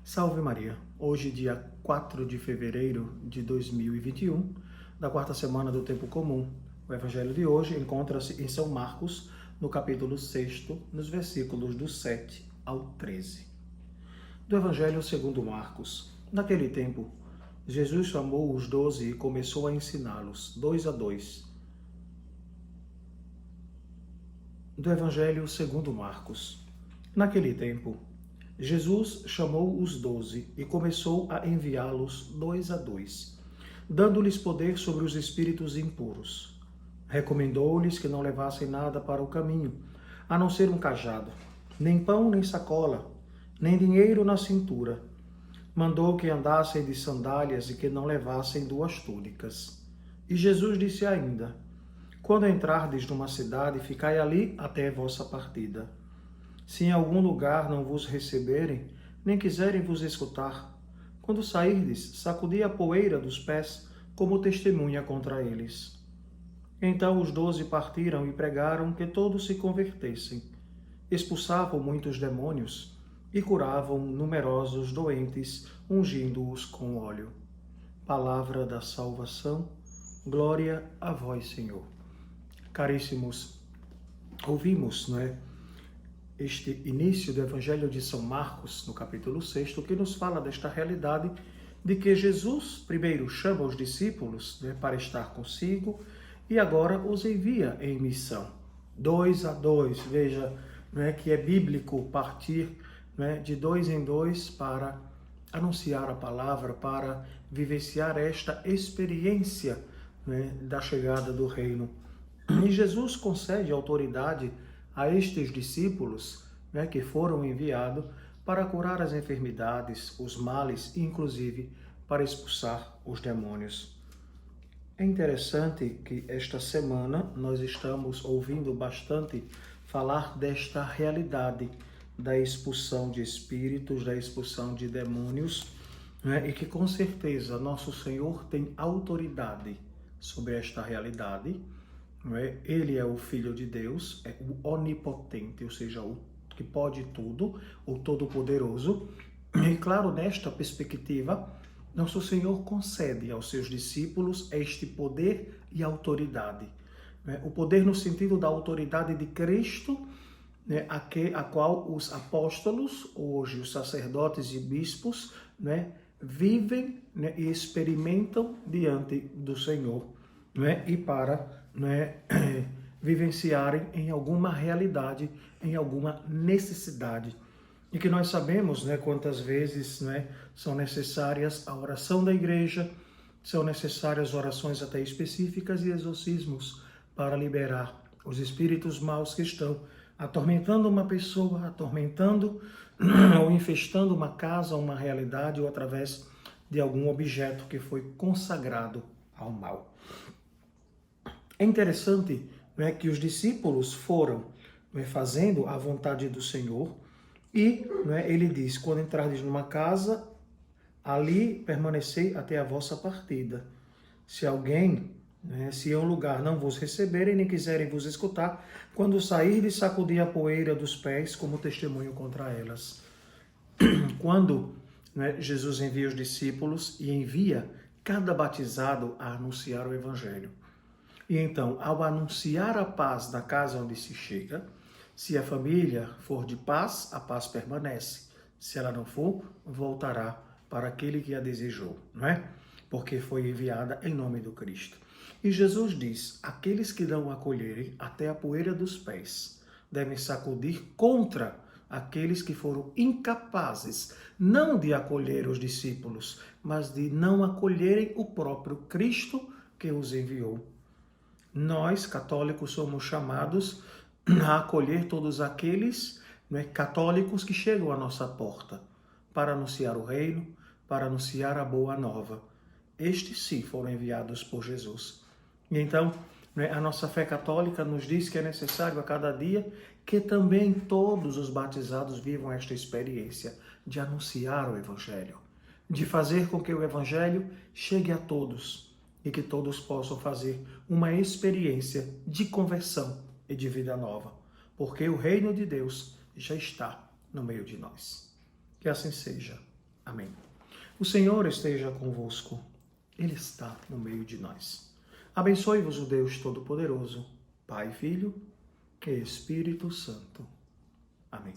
Salve Maria! Hoje, dia 4 de fevereiro de 2021, da quarta semana do Tempo Comum. O evangelho de hoje encontra-se em São Marcos, no capítulo 6, nos versículos do 7 ao 13. Do evangelho segundo Marcos. Naquele tempo, Jesus chamou os 12 e começou a ensiná-los, dois a dois. Do evangelho segundo Marcos. Naquele tempo, Jesus chamou os 12 e começou a enviá-los dois a dois, dando-lhes poder sobre os espíritos impuros. Recomendou-lhes que não levassem nada para o caminho, a não ser um cajado, nem pão nem sacola, nem dinheiro na cintura. Mandou que andassem de sandálias e que não levassem duas túnicas. E Jesus disse ainda: quando entrardes numa cidade, ficai ali até a vossa partida. Se em algum lugar não vos receberem, nem quiserem vos escutar, quando sairdes, sacudi a poeira dos pés como testemunha contra eles. Então os 12 partiram e pregaram que todos se convertessem. Expulsavam muitos demônios e curavam numerosos doentes, ungindo-os com óleo. Palavra da salvação, glória a vós, Senhor. Caríssimos, ouvimos, este início do Evangelho de São Marcos, no capítulo 6, que nos fala desta realidade de que Jesus primeiro chama os discípulos para estar consigo e agora os envia em missão. Dois a dois, veja que é bíblico partir de dois em dois para anunciar a palavra, para vivenciar esta experiência da chegada do reino. E Jesus concede autoridade a estes discípulos que foram enviados para curar as enfermidades, os males, inclusive para expulsar os demônios. É interessante que esta semana nós estamos ouvindo bastante falar desta realidade da expulsão de espíritos, da expulsão de demônios, e que com certeza nosso Senhor tem autoridade sobre esta realidade. Ele é o Filho de Deus, é o onipotente, ou seja, o que pode tudo, o todo-poderoso. E claro, nesta perspectiva, nosso Senhor concede aos seus discípulos este poder e autoridade. O poder no sentido da autoridade de Cristo, a qual os apóstolos, hoje os sacerdotes e bispos, vivem e experimentam diante do Senhor, e para vivenciarem em alguma realidade, em alguma necessidade. E que nós sabemos quantas vezes são necessárias a oração da igreja, são necessárias orações até específicas e exorcismos para liberar os espíritos maus que estão atormentando uma pessoa, atormentando ou infestando uma casa, uma realidade, ou através de algum objeto que foi consagrado ao mal. É interessante que os discípulos foram fazendo a vontade do Senhor e ele diz, quando entrardes numa casa, ali permanecei até a vossa partida. Se alguém, se em um lugar não vos receberem, nem quiserem vos escutar, quando sairdes, sacudi a poeira dos pés como testemunho contra elas. Quando Jesus envia os discípulos e envia cada batizado a anunciar o Evangelho. E então, ao anunciar a paz na casa onde se chega, se a família for de paz, a paz permanece. Se ela não for, voltará para aquele que a desejou, Porque foi enviada em nome do Cristo. E Jesus diz, aqueles que não acolherem até a poeira dos pés, devem sacudir contra aqueles que foram incapazes, não de acolher os discípulos, mas de não acolherem o próprio Cristo que os enviou. Nós, católicos, somos chamados a acolher todos aqueles católicos que chegam à nossa porta para anunciar o reino, para anunciar a boa nova. Estes sim foram enviados por Jesus. E então, a nossa fé católica nos diz que é necessário a cada dia que também todos os batizados vivam esta experiência de anunciar o Evangelho, de fazer com que o Evangelho chegue a todos, e que todos possam fazer uma experiência de conversão e de vida nova, porque o reino de Deus já está no meio de nós. Que assim seja. Amém. O Senhor esteja convosco. Ele está no meio de nós. Abençoe-vos o Deus Todo-Poderoso, Pai, Filho e Espírito Santo. Amém.